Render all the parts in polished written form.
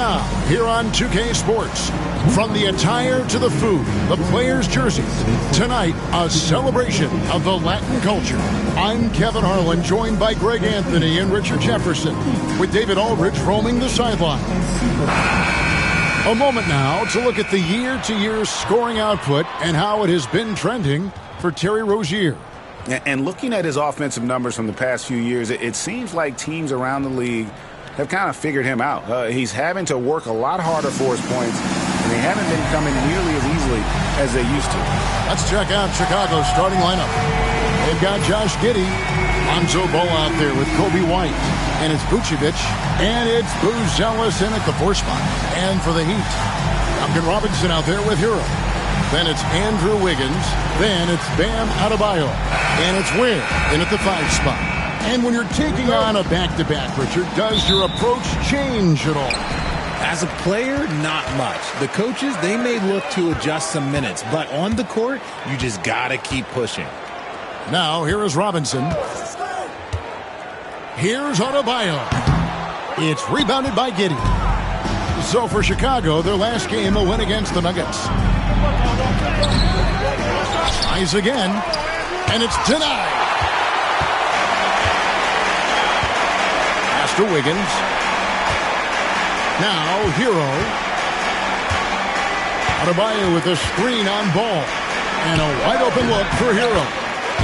now, here on 2K Sports, from the attire to the food, the players' jerseys, tonight, a celebration of the Latin culture. I'm Kevin Harlan, joined by Greg Anthony and Richard Jefferson, with David Aldridge roaming the sideline. A moment now to look at the year-to-year scoring output and how it has been trending for Terry Rozier. And looking at his offensive numbers from the past few years, it seems like teams around the league have kind of figured him out. He's having to work a lot harder for his points, and they haven't been coming nearly as easily as they used to. Let's check out Chicago's starting lineup. They've got Josh Giddey, Lonzo Ball out there with Kobe White, and it's Vucevic, and it's Buzelis in at the 4 spot. And for the Heat, Duncan Robinson out there with Hero. Then it's Andrew Wiggins, then it's Bam Adebayo, and it's Ware in at the 5 spot. And when you're taking on a back-to-back, Richard, does your approach change at all? As a player, not much. The coaches, they may look to adjust some minutes, but on the court, you just got to keep pushing. Now, here is Robinson. Here's Adebayo. It's rebounded by Giddey. So for Chicago, their last game, a win against the Nuggets. Tries again, and it's denied. To Wiggins. Now Hero. Adebayo with a screen on Ball. And a wide open look for Hero.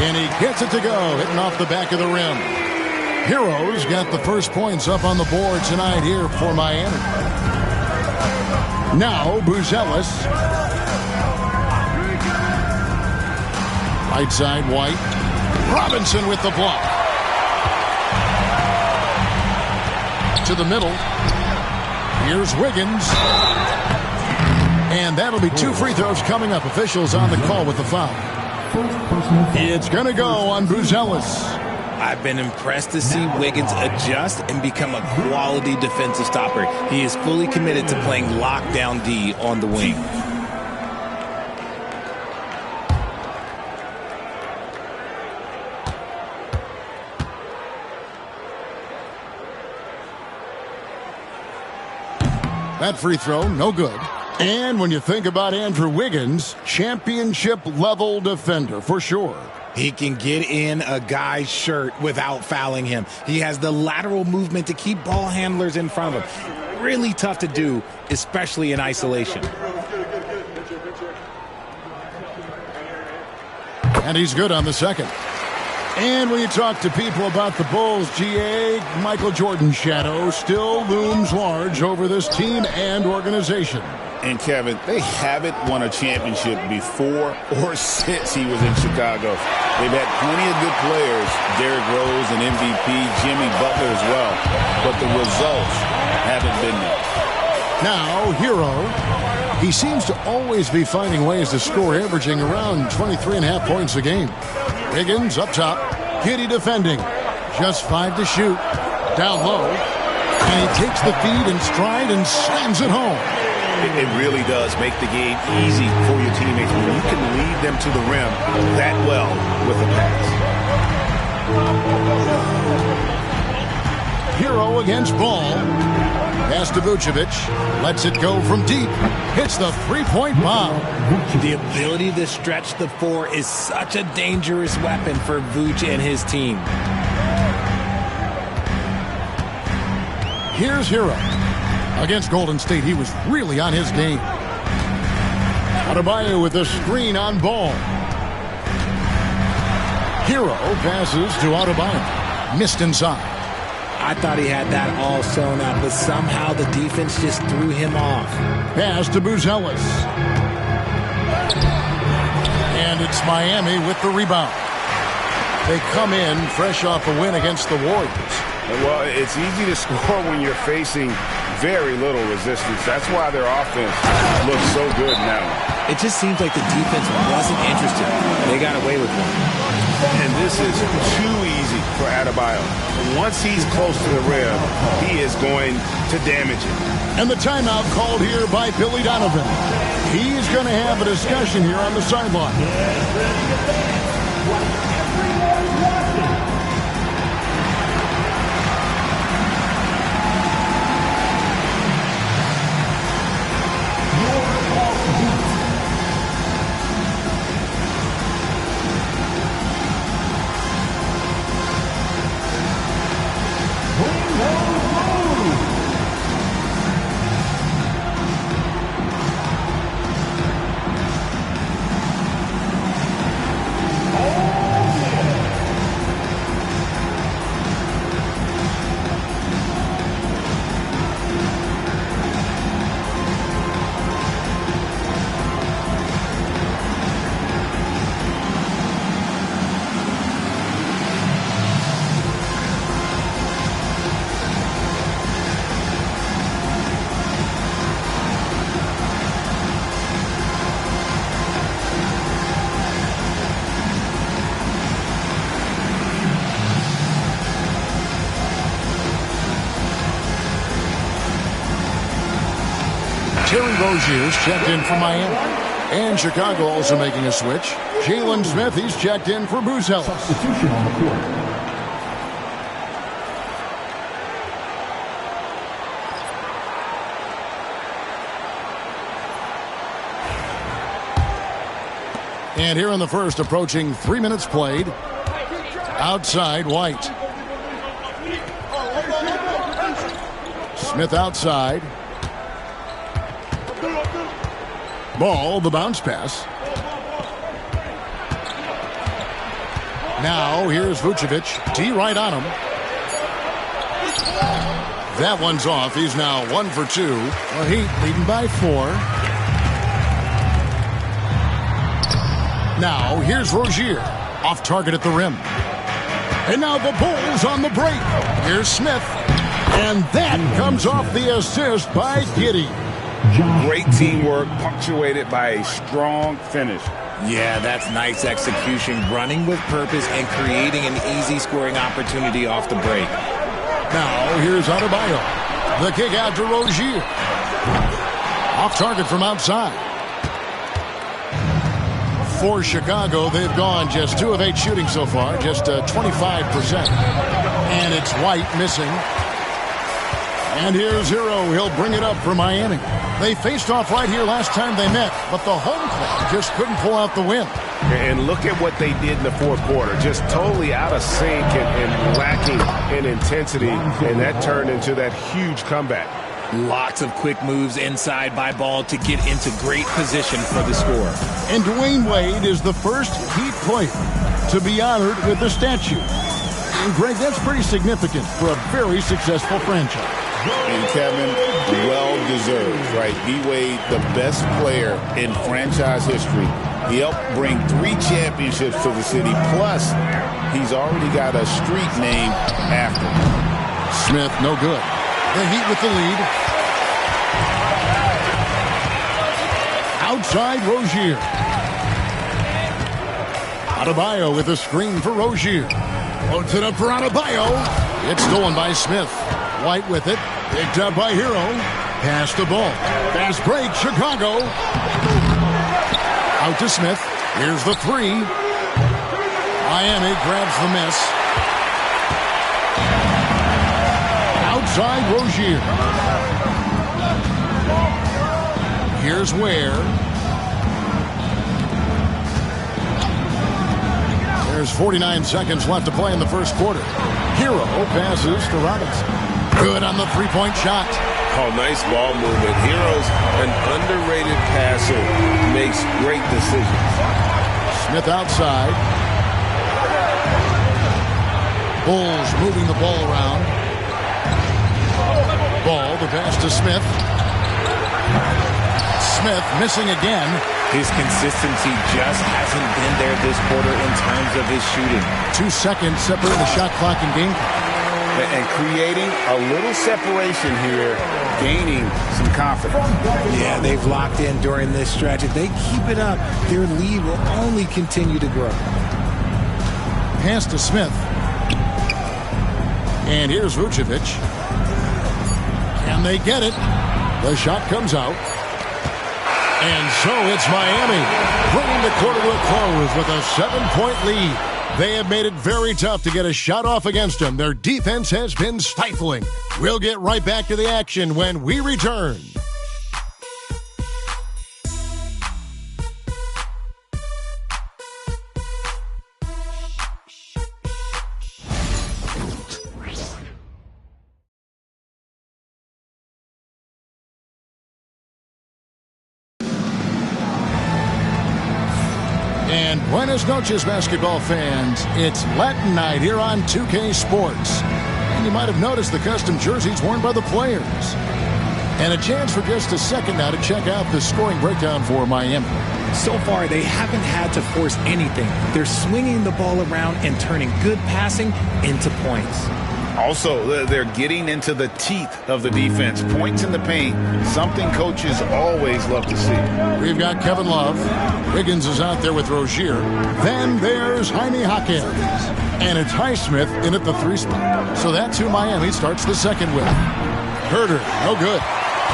And he gets it to go, hitting off the back of the rim. Hero's got the first points up on the board tonight here for Miami. Now Buzelis. Right side White. Robinson with the block. To the middle. Here's Wiggins. And that'll be 2 free throws coming up. Officials on the call with the foul. It's going to go on Buzelis. I've been impressed to see Wiggins adjust and become a quality defensive stopper. He is fully committed to playing lockdown D on the wing. That free throw, no good. And when you think about Andrew Wiggins, championship-level defender for sure. He can get in a guy's shirt without fouling him. He has the lateral movement to keep ball handlers in front of him. Really tough to do, especially in isolation. And he's good on the second. And when you talk to people about the Bulls, GA, Michael Jordan's shadow still looms large over this team and organization. And, Kevin, they haven't won a championship before or since he was in Chicago. They've had plenty of good players, Derrick Rose and MVP, Jimmy Butler as well. But the results haven't been there. Now, Hero. He seems to always be finding ways to score, averaging around 23.5 points a game. Wiggins up top. Giddey defending. Just 5 to shoot. Down low. And he takes the feed in stride and slams it home. It really does make the game easy for your teammates when you can lead them to the rim that well with a pass. Hero against Ball. Pass to Vucevic. Lets it go from deep. Hits the three-point bomb. The ability to stretch the 4 is such a dangerous weapon for Vuce and his team. Here's Hero. Against Golden State, he was really on his game. Adebayo with a screen on Ball. Hero passes to Adebayo. Missed inside. I thought he had that all sewn up, but somehow the defense just threw him off. Pass to Buzelis. And it's Miami with the rebound. They come in fresh off a win against the Warriors. Well, it's easy to score when you're facing very little resistance. That's why their offense looks so good now. It just seems like the defense wasn't interested. They got away with one. And this is too easy for Adebayo. Once he's close to the rim, he is going to damage it. And the timeout called here by Billy Donovan. He's going to have a discussion here on the sideline. Terry Rozier's checked in for Miami. And Chicago also making a switch. Jalen Smith, he's checked in for Buzelis. Substitution on the court. And here in the first, approaching 3 minutes played. Outside, White. Smith outside. Ball, the bounce pass. Now, here's Vucevic. T right on him. That one's off. He's now 1 for 2. The Heat leading by 4. Now, here's Rozier. Off target at the rim. And now the Bulls on the break. Here's Smith. And that comes off the assist by Giddey. Great teamwork, punctuated by a strong finish. Yeah, that's nice execution, running with purpose and creating an easy scoring opportunity off the break. Now, here's Adebayo. The kick out to Rozier. Off target from outside. For Chicago, they've gone just 2 of 8 shooting so far, just 25%. And it's White missing. And here's Hero. He'll bring it up for Miami. They faced off right here last time they met, but the home club just couldn't pull out the win. And look at what they did in the fourth quarter. Just totally out of sync and lacking in intensity. And that turned into that huge comeback. Lots of quick moves inside by Ball to get into great position for the score. And Dwayne Wade is the first Heat player to be honored with a statue. And Greg, that's pretty significant for a very successful franchise. And Kevin, well-deserved, right? D-Wade, the best player in franchise history. He helped bring 3 championships to the city. Plus, he's already got a street named after him. Smith, no good. The Heat with the lead. Outside, Rozier. Adebayo with a screen for Rozier. Loads it up for Adebayo. It's stolen by Smith. White with it. Picked up by Hero. Pass the ball. Fast break, Chicago. Out to Smith. Here's the 3. Miami grabs the miss. Outside, Rozier. Here's Ware. There's 49 seconds left to play in the first quarter. Hero passes to Robinson. Good on the three-point shot. Oh, nice ball movement. Hero's an underrated passer. Makes great decisions. Smith outside. Bulls moving the ball around. Ball, the pass to Smith. Smith missing again. His consistency just hasn't been there this quarter in terms of his shooting. 2 seconds separating the shot clock and game. And creating a little separation here, gaining some confidence. Yeah, they've locked in during this stretch. If they keep it up, their lead will only continue to grow. Pass to Smith. And here's Vucevic. Can they get it? The shot comes out. And so it's Miami, bringing the quarter to a close with a 7-point lead. They have made it very tough to get a shot off against them. Their defense has been stifling. We'll get right back to the action when we return. And buenas noches, basketball fans. It's Latin night here on 2K Sports. And you might have noticed the custom jerseys worn by the players. And a chance for just a second now to check out the scoring breakdown for Miami. So far, they haven't had to force anything. They're swinging the ball around and turning good passing into points. Also, they're getting into the teeth of the defense. Points in the paint, something coaches always love to see. We've got Kevin Love. Wiggins is out there with Rozier. Then there's Jaime Jaquez. And it's Highsmith in at the 3 spot. So that's who Miami starts the second with. Herder, no good.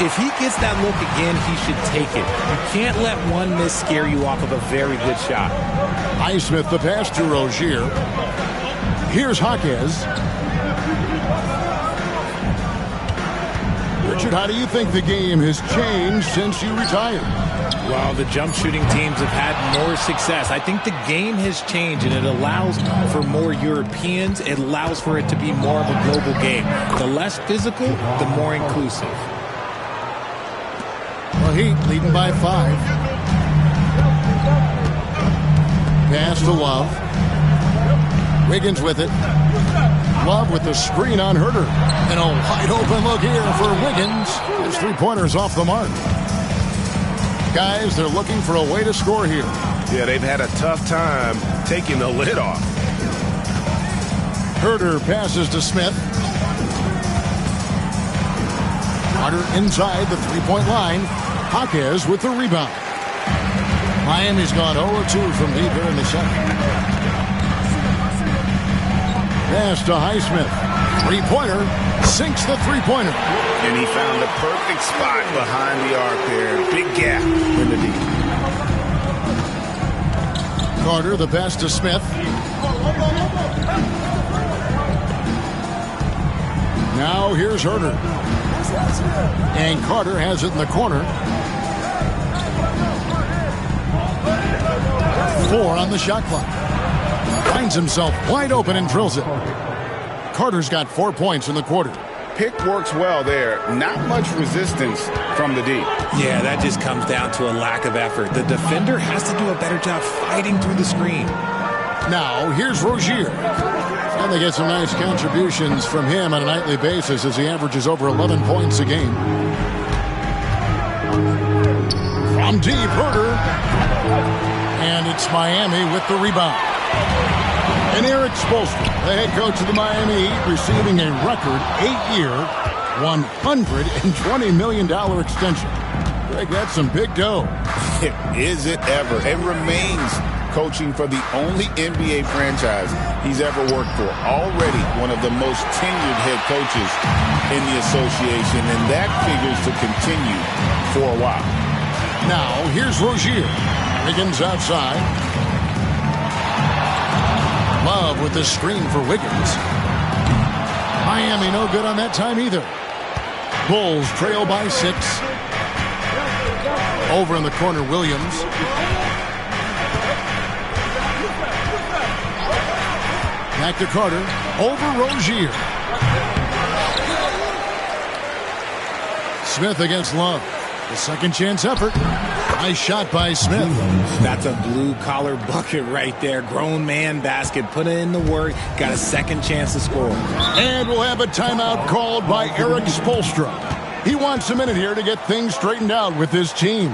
If he gets that look again, he should take it. You can't let one miss scare you off of a very good shot. Highsmith the pass to Rozier. Here's Jaquez. Richard, how do you think the game has changed since you retired? Well, the jump shooting teams have had more success. I think the game has changed, and it allows for more Europeans. It allows for it to be more of a global game. The less physical, the more inclusive. Well, Heat leading by 5. Pass to Love. Wiggins with it. Love with the screen on Herter. And a wide open look here for Wiggins. His three-pointers off the mark. Guys, they're looking for a way to score here. Yeah, they've had a tough time taking the lid off. Herter passes to Smith. Carter inside the three-point line. Jaquez with the rebound. Miami's gone 0-2 from deep here in the second. Pass to Highsmith. Three-pointer. Sinks the three-pointer. And he found the perfect spot behind the arc there. Big gap in the deep. Carter, the pass to Smith. Now here's Herter. And Carter has it in the corner. 4 on the shot clock. Finds himself wide open and drills it. Carter's got 4 points in the quarter. Pick works well there. Not much resistance from the deep. Yeah, that just comes down to a lack of effort. The defender has to do a better job fighting through the screen. Now, here's Rozier. And they get some nice contributions from him on a nightly basis as he averages over 11 points a game. From deep, Herter. And it's Miami with the rebound. And Eric Spoelstra, the head coach of the Miami Heat, receiving a record 8-year, $120 million extension. Greg, that's some big dough. Is it ever? It remains coaching for the only NBA franchise he's ever worked for. Already one of the most tenured head coaches in the association, and that figures to continue for a while. Now, here's Rozier. Wiggins outside. Love with the screen for Wiggins. Miami no good on that time either. Bulls trail by 6. Over in the corner, Williams. Back to Carter. Over Rozier. Smith against Love. The second chance effort. Nice shot by Smith. That's a blue-collar bucket right there. Grown man basket. Put in the work. Got a second chance to score. And we'll have a timeout called by Eric Spoelstra. He wants a minute here to get things straightened out with his team.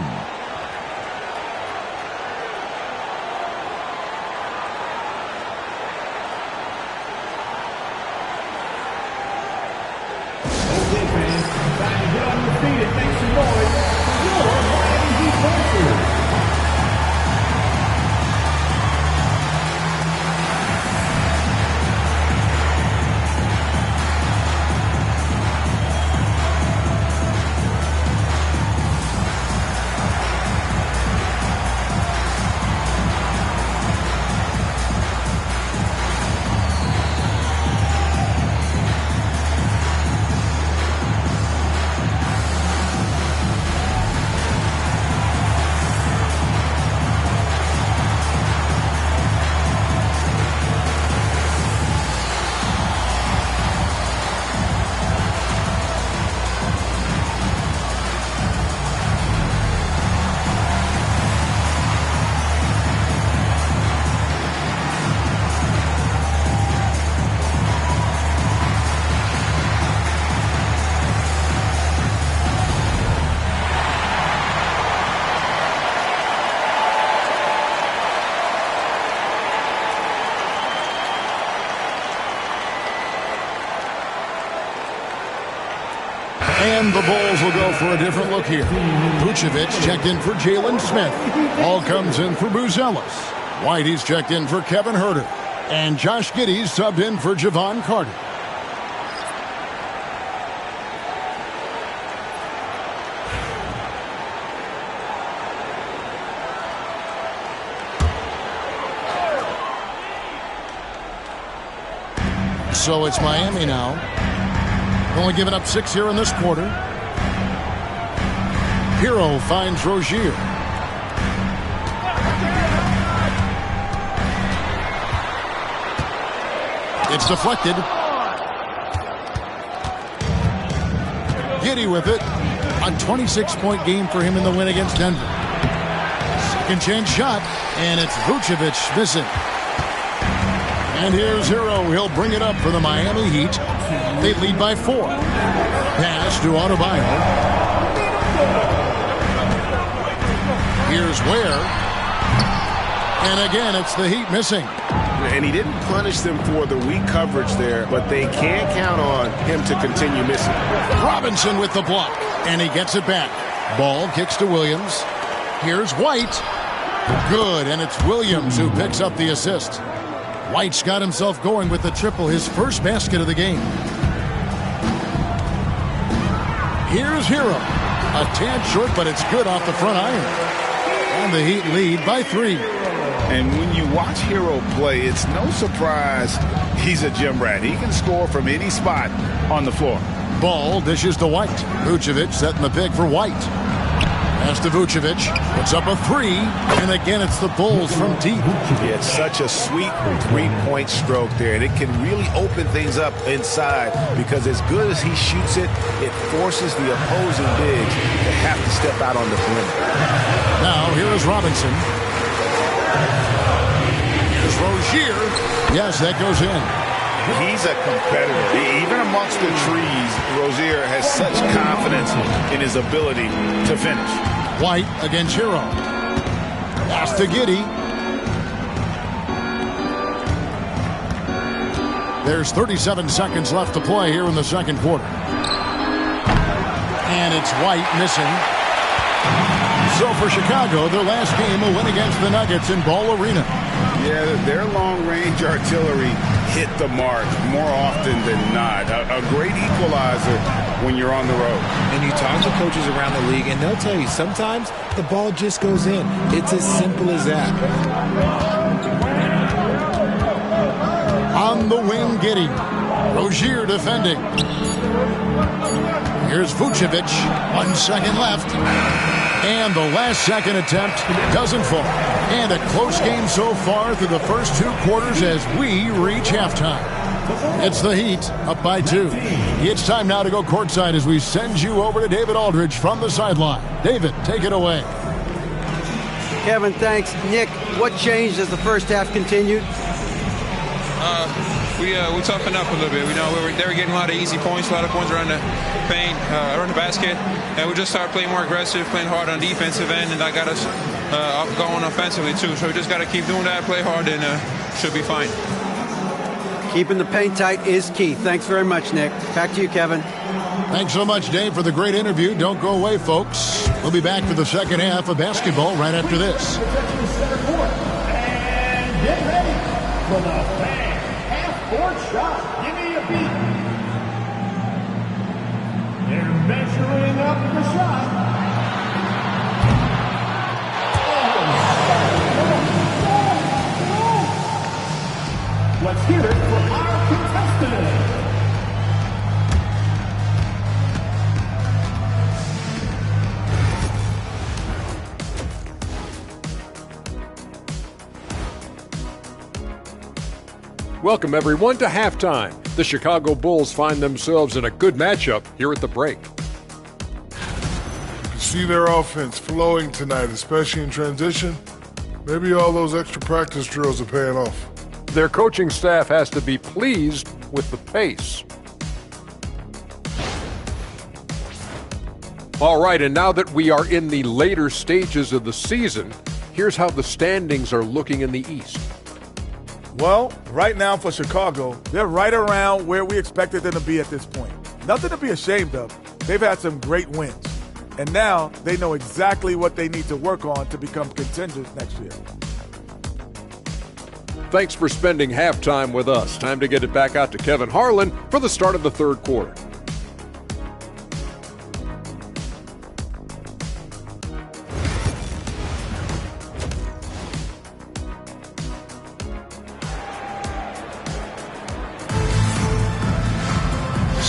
And the Bulls will go for a different look here. Vucevic checked in for Jalen Smith. All comes in for Buzelis. Whitey's checked in for Kevin Herter. And Josh Giddey subbed in for Javon Carter. So it's Miami now. Only giving up 6 here in this quarter. Hero finds Rozier. It's deflected. Giddey with it. A 26-point game for him in the win against Denver. Second chance shot, and it's Vucevic missing. And here's Hero. He'll bring it up for the Miami Heat. They lead by 4. Pass to Adebayo. Here's Ware. And again, it's the Heat missing. And he didn't punish them for the weak coverage there, but they can't count on him to continue missing. Robinson with the block, and he gets it back. Ball kicks to Williams. Here's White. Good, and it's Williams who picks up the assist. White's got himself going with the triple, his first basket of the game. Here's Hero. A tad short, but it's good off the front iron. And the Heat lead by 3. And when you watch Hero play, it's no surprise he's a gym rat. He can score from any spot on the floor. Ball dishes to White. Vucevic setting the pick for White. Pass to Vucevic. Puts up a 3. And again, it's the Bulls from deep. Yeah, it's such a sweet three-point stroke there. And it can really open things up inside because as good as he shoots it, it forces the opposing bigs to have to step out on the perimeter. Now, here is Robinson. Here's Rozier. Yes, that goes in. He's a competitor. Even amongst the trees, Rozier has such confidence in his ability to finish. White against Hero. Pass to Giddey. There's 37 seconds left to play here in the second quarter. And it's White missing. So for Chicago, their last game, a win against the Nuggets in Ball Arena. Yeah, their long-range artillery hit the mark more often than not. A great equalizer when you're on the road. And you talk to coaches around the league, and they'll tell you sometimes the ball just goes in. It's as simple as that. On the wing, Giddey. Rozier defending. Here's Vucevic. 1 second left. And the last second attempt doesn't fall. And a close game so far through the first 2 quarters as we reach halftime. It's the Heat up by 2. It's time now to go courtside as we send you over to David Aldridge from the sideline. David, take it away. Kevin, thanks. Nick, what changed as the first half continued? We toughened up a little bit. They were getting a lot of easy points, a lot of points around the paint, around the basket, and we just started playing more aggressive, playing hard on defensive end, and that got us going offensively too. So we just got to keep doing that, play hard, and should be fine. Keeping the paint tight is key. Thanks very much, Nick. Back to you, Kevin. Thanks so much, Dave, for the great interview. Don't go away, folks. We'll be back for the second half of basketball right after this. And get ready for the half-court shot. Give me a beat. They're measuring up the shot. Let's hear it for our contestant. Welcome, everyone, to halftime. The Chicago Bulls find themselves in a good matchup here at the break. You can see their offense flowing tonight, especially in transition. Maybe all those extra practice drills are paying off. Their coaching staff has to be pleased with the pace. All right, and now that we are in the later stages of the season, here's how the standings are looking in the East. Well, right now for Chicago, they're right around where we expected them to be at this point. Nothing to be ashamed of. They've had some great wins. And now they know exactly what they need to work on to become contenders next year. Thanks for spending halftime with us. Time to get it back out to Kevin Harlan for the start of the third quarter.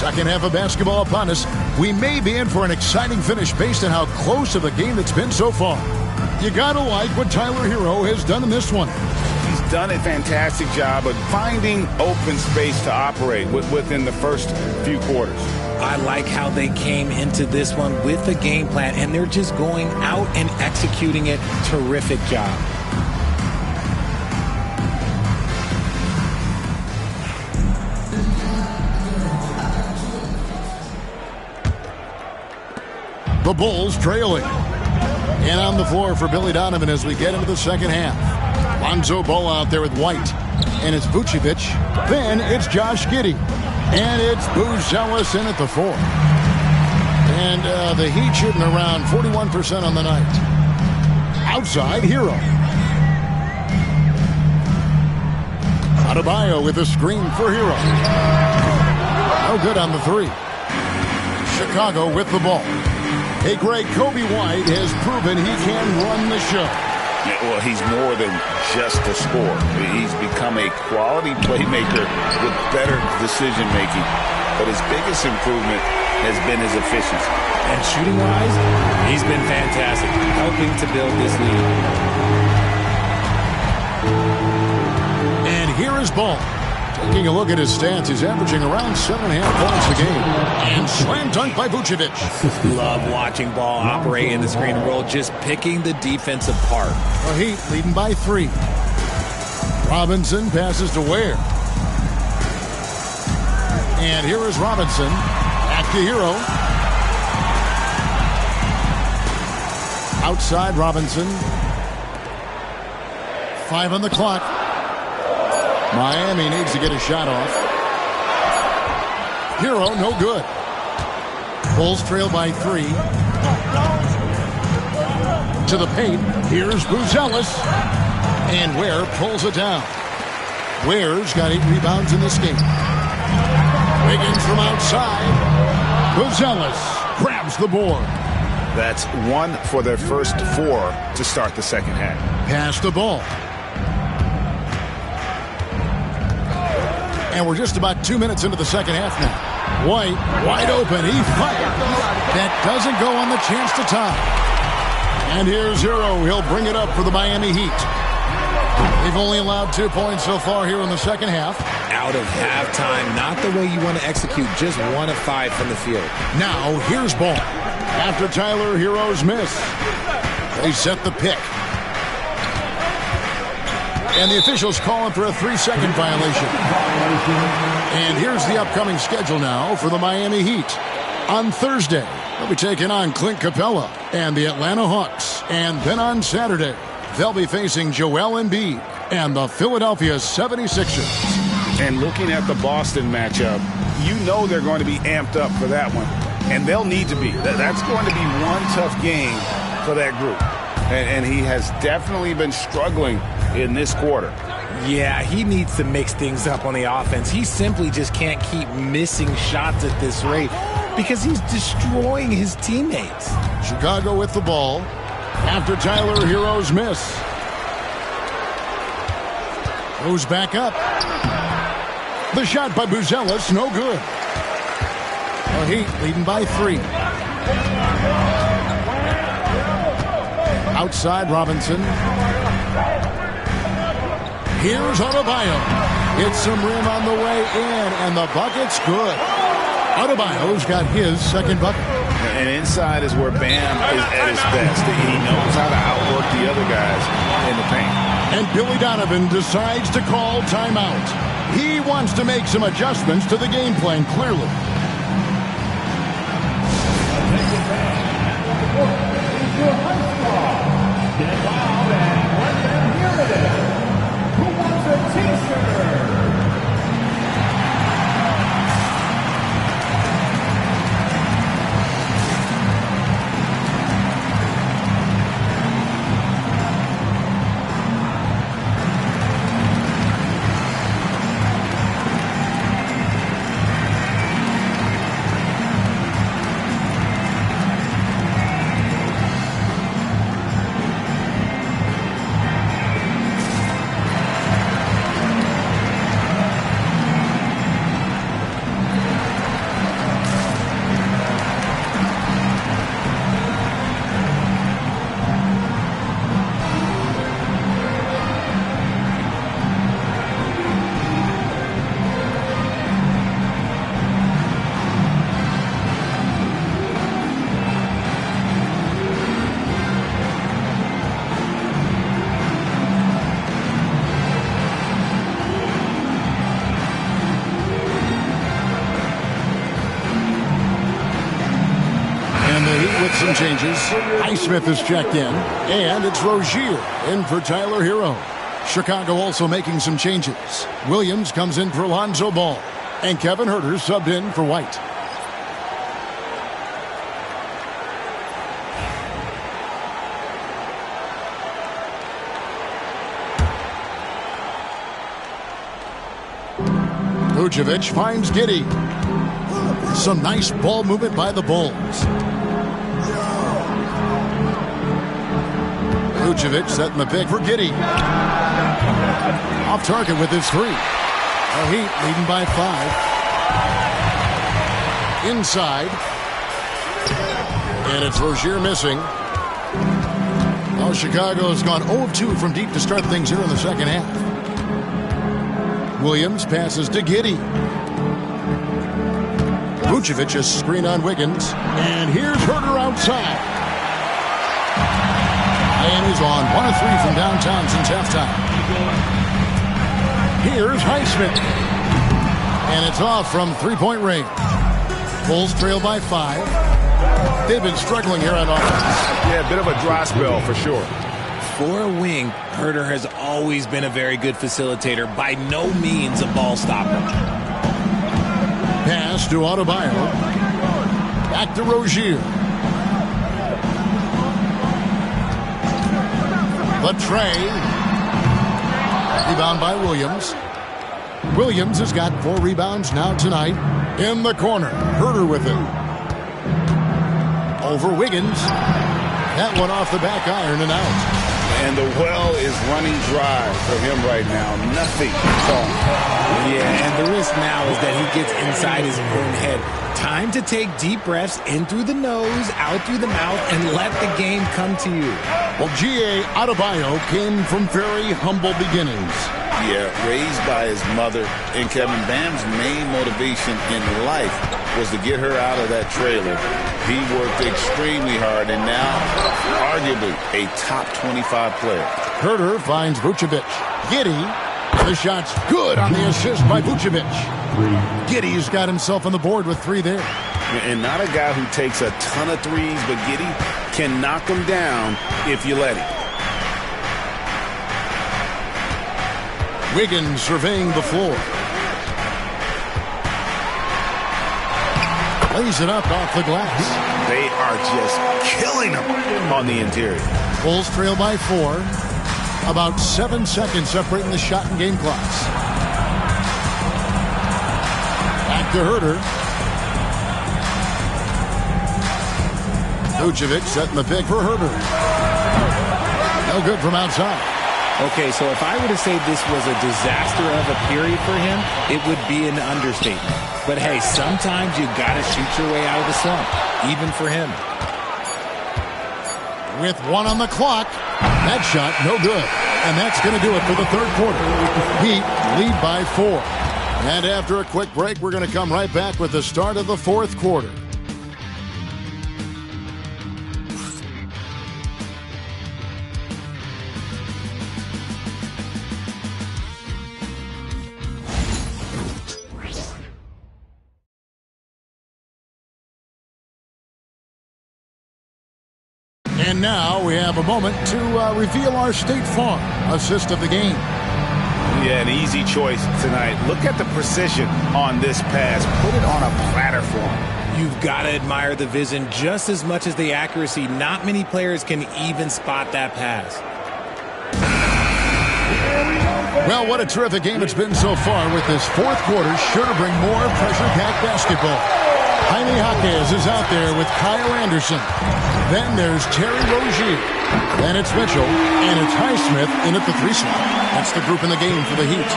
Second half of basketball upon us. We may be in for an exciting finish based on how close of a game it's been so far. You gotta like what Tyler Herro has done in this one. He's done a fantastic job of finding open space to operate within the first few quarters. I like how they came into this one with a game plan, and they're just going out and executing it. Terrific job. The Bulls trailing. And on the floor for Billy Donovan as we get into the second half. Lonzo Ball out there with White. And it's Vucevic. Then it's Josh Giddey. And it's Buzelis in at the 4. And the Heat shooting around 41% on the night. Outside, Herro. Adebayo with a screen for Herro. No good on the 3. Chicago with the ball. Hey, Greg, Coby White has proven he can run the show. Yeah, well, he's more than just a scorer. He's become a quality playmaker with better decision-making. But his biggest improvement has been his efficiency. And shooting-wise, he's been fantastic, helping to build this lead. And here is Ball. Taking a look at his stats, he's averaging around 7.5 points a game. And slam dunk by Vucevic. Love watching Ball operate in the screen and roll, just picking the defense apart. The Heat leading by 3. Robinson passes to Ware. And here is Robinson. Back to Herro. Outside Robinson. 5 on the clock. Miami needs to get a shot off. Herro, no good. Bulls trail by 3. To the paint. Here's Buzelis. And Ware pulls it down. Ware's got 8 rebounds in this game. Wiggins from outside. Buzelis grabs the board. That's 1 for their first 4 to start the second half. Pass the ball. And we're just about 2 minutes into the second half now. White, wide open. He fires. That doesn't go on the chance to tie. And here's Herro. He'll bring it up for the Miami Heat. They've only allowed 2 points so far here in the second half. Out of halftime, not the way you want to execute, just 1 of 5 from the field. Now, here's Ball. After Tyler Herro's miss, they set the pick. And the officials calling for a 3-second violation. And here's the upcoming schedule now for the Miami Heat. On Thursday, they'll be taking on Clint Capella and the Atlanta Hawks. And then on Saturday, they'll be facing Joel Embiid and the Philadelphia 76ers. And looking at the Boston matchup, you know they're going to be amped up for that one. And they'll need to be. That's going to be one tough game for that group. And he has definitely been struggling in this quarter. Yeah, he needs to mix things up on the offense. He simply just can't keep missing shots at this rate because he's destroying his teammates. Chicago with the ball after Tyler Herro's miss. Goes back up. The shot by Buzelis, no good. The Heat leading by 3. Outside Robinson. Here's Adebayo. Hits some rim on the way in, and the bucket's good. Adebayo's got his second bucket. And inside is where Bam is at his best. He knows how to outwork the other guys in the paint. And Billy Donovan decides to call timeout. He wants to make some adjustments to the game plan, clearly. Who wants a t-shirt? some changes. Highsmith is checked in, and it's Rozier in for Tyler Hero. Chicago also making some changes. Williams comes in for Lonzo Ball, and Kevin Huerter subbed in for White. Vucevic finds Giddey. Some nice ball movement by the Bulls. Vucevic setting the pick for Giddey. Off target with his three. The Heat leading by 5. Inside. And it's Rozier missing. Well, Chicago has gone 0-2 from deep to start things here in the second half. Williams passes to Giddey. Vucevic a screen on Wiggins. And here's Huerter outside. And he's on 1 of 3 from downtown since halftime. Here's Highsmith. And it's off from three-point range. Bulls trail by 5. They've been struggling here on offense. Yeah, a bit of a dry spell for sure. For a wing, Huerter has always been a very good facilitator. By no means a ball stopper. Pass to Adebayo. Back to Rozier. The tray. Rebound by Williams. Williams has got 4 rebounds now tonight. In the corner. Huerter with it. Over Wiggins. That one off the back iron and out. And the well is running dry for him right now. Nothing. Yeah, and the risk now is that he gets inside his own head. Time to take deep breaths in through the nose, out through the mouth, and let the game come to you. Well, G.A. Adebayo came from very humble beginnings. Yeah, raised by his mother. And Kevin, Bam's main motivation in life was to get her out of that trailer. He worked extremely hard and now arguably a top 25 player. Huerter finds Vucevic. Giddey, the shot's good on the assist by Vucevic. Giddey's got himself on the board with 3 there. And not a guy who takes a ton of threes, but Giddey can knock them down if you let him. Wiggins surveying the floor. Lays it up off the glass. They are just killing them on the interior. Bulls trail by 4. About 7 seconds separating the shot and game clocks. Back to Huerter. Vucevic setting the pick for Huerter. No good from outside. Okay, so if I were to say this was a disaster of a period for him, it would be an understatement. But hey, sometimes you got to shoot your way out of the slump, even for him. With 1 on the clock, that shot no good. And that's going to do it for the third quarter. Heat lead by 4. And after a quick break, we're going to come right back with the start of the fourth quarter. And now we have a moment to reveal our State Farm assist of the game. Yeah, an easy choice tonight. Look at the precision on this pass. Put it on a platter for him. You've got to admire the vision just as much as the accuracy. Not many players can even spot that pass. Well, what a terrific game it's been so far, with this fourth quarter sure to bring more pressure-packed basketball. Jaime Jaquez is out there with Kyle Anderson. Then there's Terry Rozier. Then it's Mitchell. And it's Highsmith in at the 3 slot. That's the group in the game for the Heat.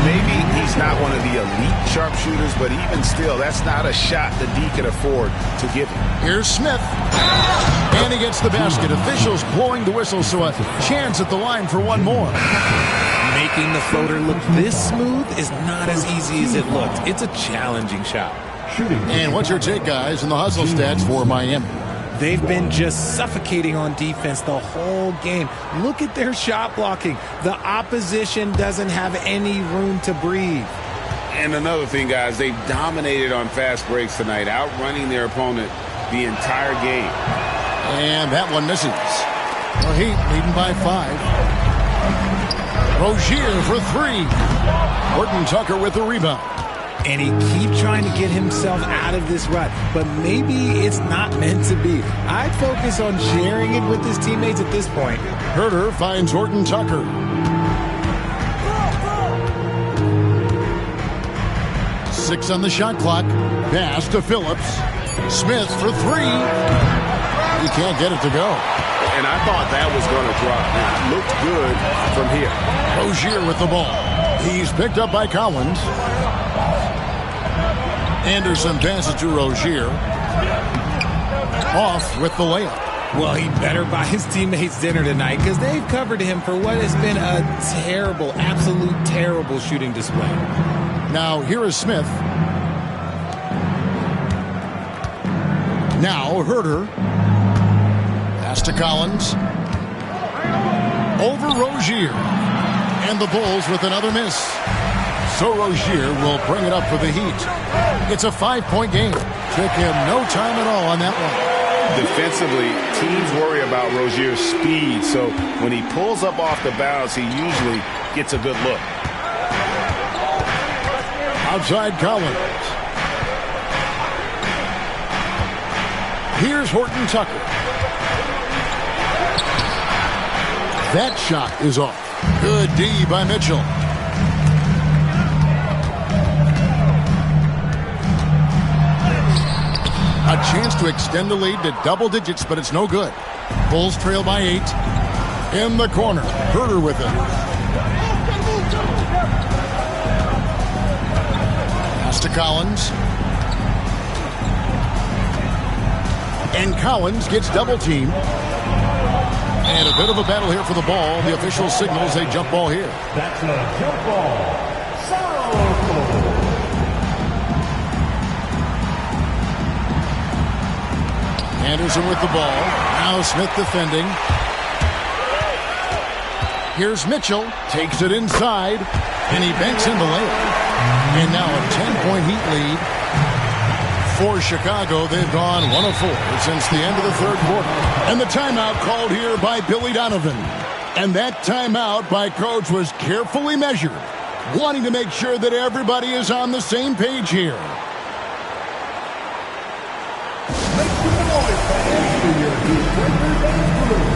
Maybe he's not one of the elite sharpshooters, but even still, that's not a shot that D can afford to give him. Here's Smith. And he gets the basket. Officials blowing the whistle, so a chance at the line for one more. Making the floater look this smooth is not as easy as it looked. It's a challenging shot. And what's your take, guys, in the hustle stats for Miami? They've been just suffocating on defense the whole game. Look at their shot blocking. The opposition doesn't have any room to breathe. And another thing, guys, they've dominated on fast breaks tonight, outrunning their opponent the entire game. And that one misses. The Heat leading by 5. Rozier for 3. Horton Tucker with the rebound. And he keeps trying to get himself out of this rut, but maybe it's not meant to be. I'd focus on sharing it with his teammates at this point. Herter finds Horton Tucker. Six on the shot clock. Pass to Phillips. Smith for 3. He can't get it to go. And I thought that was going to drop. It looked good from here. Rozier with the ball. He's picked up by Collins. Anderson passes to Rozier. Off with the layup. Well, he better buy his teammates dinner tonight because they've covered him for what has been a terrible, absolute terrible shooting display. Now, here is Smith. Now, Herter. Pass to Collins. Over Rozier. And the Bulls with another miss. So Rozier will bring it up for the Heat. It's a 5-point game. Took him no time at all on that one. Defensively, teams worry about Rozier's speed, so when he pulls up off the bounce, he usually gets a good look. Outside Collins. Here's Horton Tucker. That shot is off. Good D by Mitchell. A chance to extend the lead to double digits, but it's no good. Bulls trail by 8. In the corner, Herter with it. Pass to Collins. And Collins gets double teamed. And a bit of a battle here for the ball. The official signals a jump ball here. That's a jump ball. Anderson with the ball. Now Smith defending. Here's Mitchell. Takes it inside. And he banks in the layup. And now a 10-point Heat lead. For Chicago, they've gone 1 of 4 since the end of the third quarter. And the timeout called here by Billy Donovan. And that timeout by Coach was carefully measured, wanting to make sure that everybody is on the same page here. Make some noise, fans, for your Detroiters and Blues.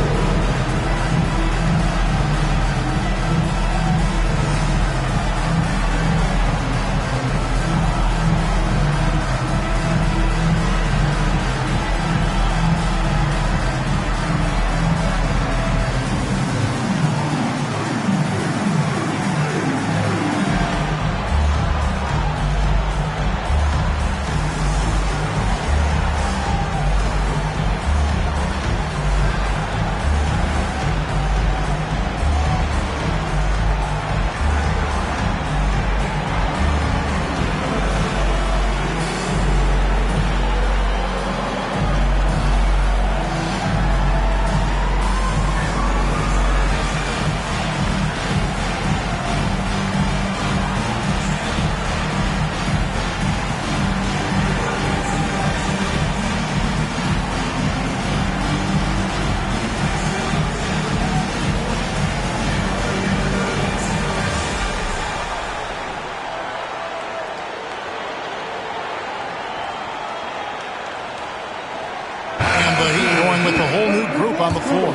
On the floor.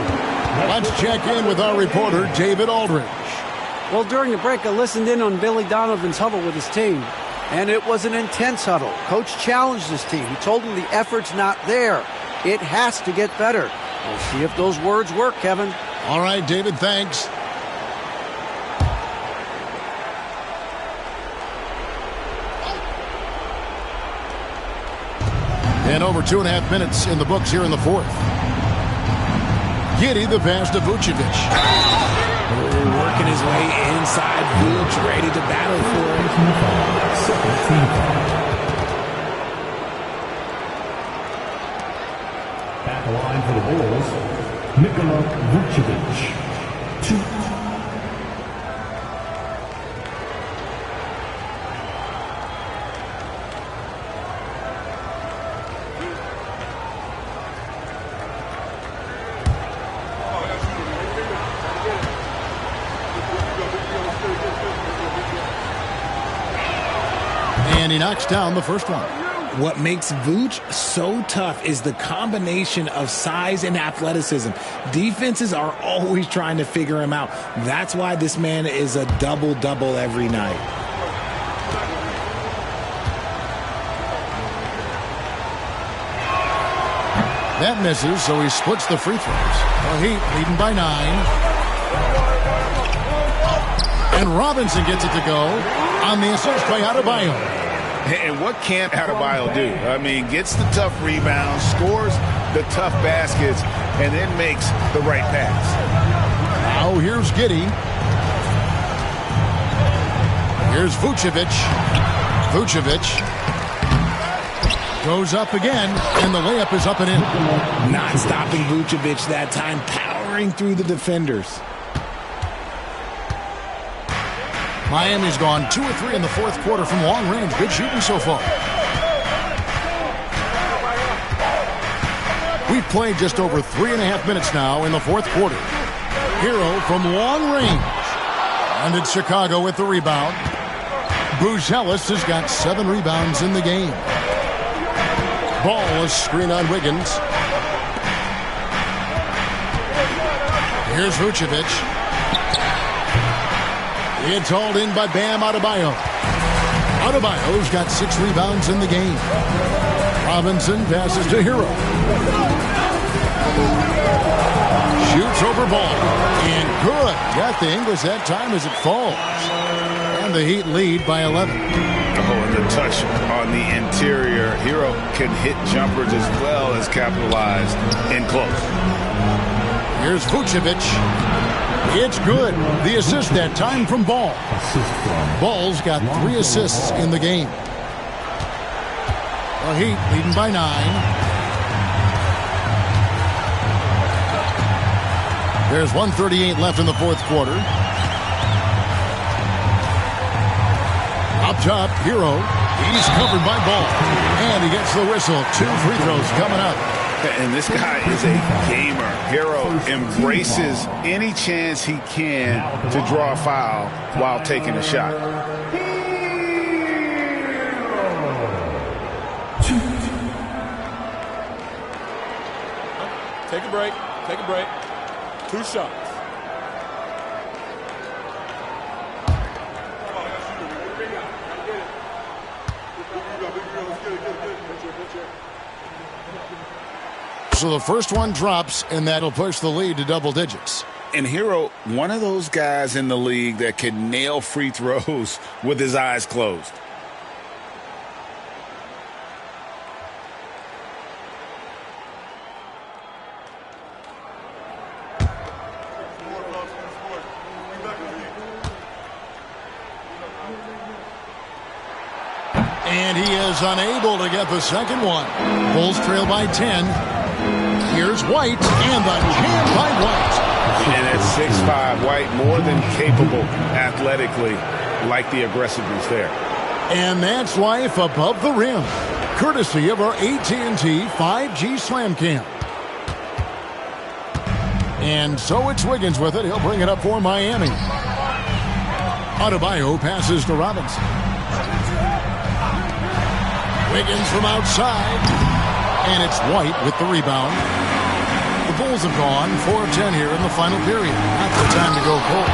Let's check in with our reporter, David Aldridge. Well, during the break, I listened in on Billy Donovan's huddle with his team, and it was an intense huddle. Coach challenged his team. He told them the effort's not there. It has to get better. We'll see if those words work, Kevin. All right, David, thanks. And over 2.5 minutes in the books here in the fourth. Giddey the pass to Vucevic. Working his way inside. Vuce ready to battle for it. At the line for the Bulls, Nikola Vucevic. 2. And he knocks down the first one. What makes Vooch so tough is the combination of size and athleticism. Defenses are always trying to figure him out. That's why this man is a double-double every night. That misses, so he splits the free throws. The Heat leading by 9. And Robinson gets it to go on the assist by Adebayo. And what can't Adebayo do? I mean, gets the tough rebounds, scores the tough baskets, and then makes the right pass. Now here's Giddey. Here's Vucevic. Vucevic goes up again, and the layup is up and in. Not stopping Vucevic that time, powering through the defenders. Miami's gone 2 of 3 in the fourth quarter from long range. Good shooting so far. We've played just over 3.5 minutes now in the fourth quarter. Hero from long range. And it's Chicago with the rebound. Buzelis has got 7 rebounds in the game. Ball is screen on Wiggins. Here's Vucevic. It's hauled in by Bam Adebayo. Adebayo's got 6 rebounds in the game. Robinson passes to Hero. Shoots over ball. And good. Got the English that time as it falls. And the Heat lead by 11. Oh, and the touch on the interior. Hero can hit jumpers as well as capitalize in close. Here's Vucevic. It's good. The assist that time from Ball. Ball's got 3 assists in the game. The Heat leading by 9. There's 1:38 left in the fourth quarter. Up top, Hero. He's covered by Ball. And he gets the whistle. 2 free throws coming up. And this guy is a gamer. Hero embraces any chance he can to draw a foul while taking a shot. Take a break. Take a break. 2 shots. So the first one drops, and that'll push the lead to double digits. And Hero, one of those guys in the league that can nail free throws with his eyes closed. And he is unable to get the second one. Bulls trail by 10. Here's White, and the jam by White. And at 6'5", White more than capable athletically, like the aggressiveness there. And that's life above the rim, courtesy of our AT&T 5G Slam Cam. And so it's Wiggins with it. He'll bring it up for Miami. Adebayo passes to Robinson. Wiggins from outside. And it's White with the rebound. The Bulls have gone 4 of 10 here in the final period. Not the time to go cold.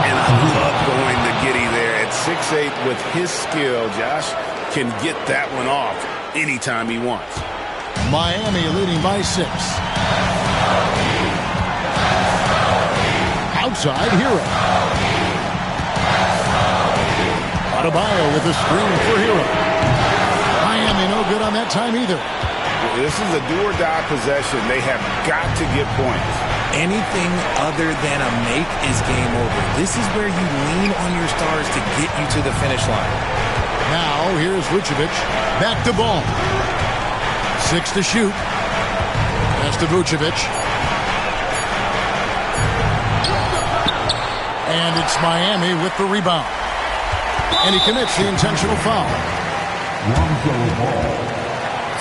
And I love going to Giddey there at 6'8" with his skill. Josh can get that one off anytime he wants. Miami leading by 6. Outside, Hero. Adebayo with the screen for Hero. Miami no good on that time either. This is a do-or-die possession. They have got to get points. Anything other than a make is game over. This is where you lean on your stars to get you to the finish line. Now, here's Vucevic. Back to Ball. 6 to shoot. Pass to Vucevic. And it's Miami with the rebound. And he commits the intentional foul. Lonzo Ball.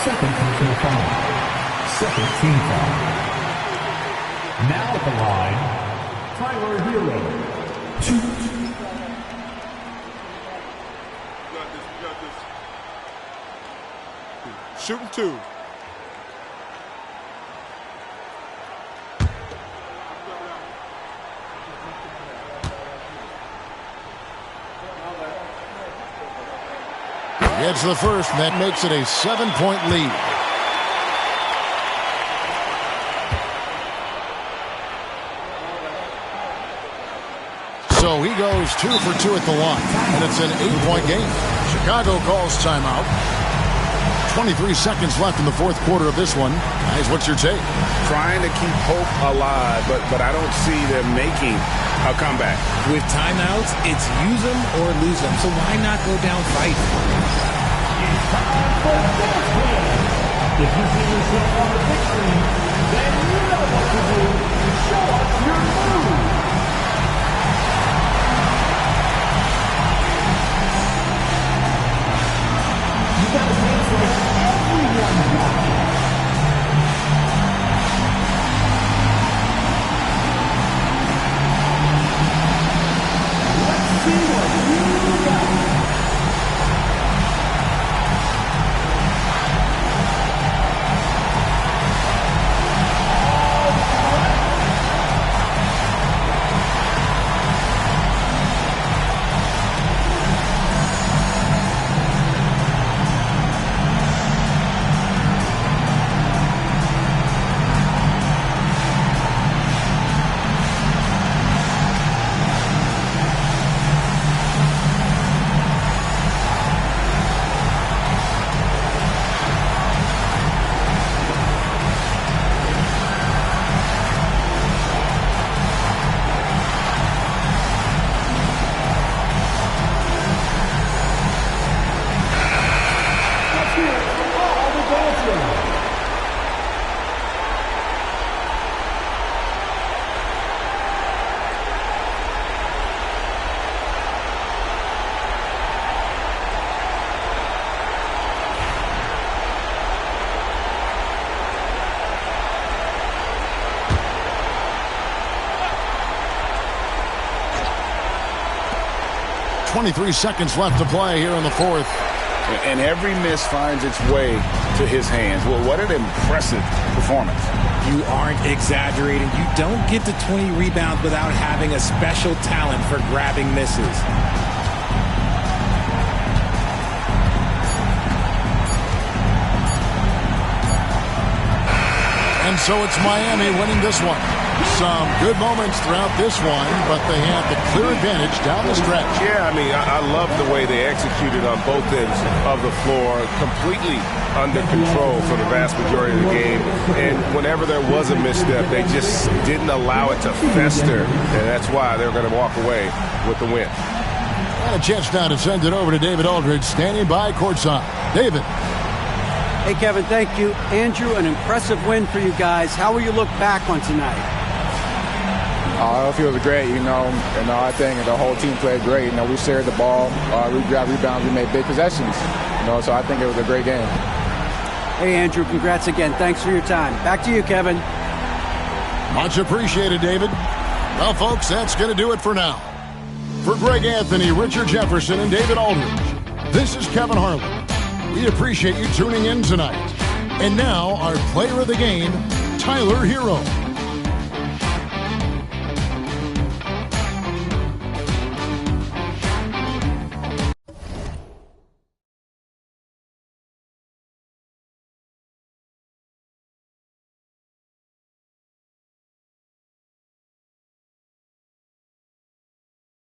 Second personal foul. Second team foul. Now at the line, Tyler Hero. 2. shooting 2. Gets the first, and that makes it a 7-point lead. So he goes 2 for 2 at the line, and it's an 8-point game. Chicago calls timeout. 23 seconds left in the fourth quarter of this one. Guys, what's your take? Trying to keep hope alive, but I don't see them making a comeback. With timeouts, it's use them or lose them. So why not go down fighting? If you see yourself on the victory, then you know what to do. Show us your move. You got to dance like everyone's watching. Let's see what you got. .23 seconds left to play here in the fourth. And every miss finds its way to his hands. Well, what an impressive performance. You aren't exaggerating. You don't get to 20 rebounds without having a special talent for grabbing misses. And so it's Miami winning this one. Some good moments throughout this one, but they have the clear advantage down the stretch. Yeah, I mean, I love the way they executed on both ends of the floor, completely under control for the vast majority of the game. And whenever there was a misstep, they just didn't allow it to fester, and that's why they're going to walk away with the win. And a chance now to send it over to David Aldridge, standing by courtside. David. Hey, Kevin, thank you. Andrew, an impressive win for you guys. How will you look back on tonight? It feels great, I think the whole team played great. We shared the ball, we grabbed rebounds, we made big possessions. So I think it was a great game. Hey, Andrew, congrats again. Thanks for your time. Back to you, Kevin. Much appreciated, David. Well, folks, that's going to do it for now. For Greg Anthony, Richard Jefferson, and David Aldridge, this is Kevin Harlan. We appreciate you tuning in tonight. And now, our player of the game, Tyler Herro.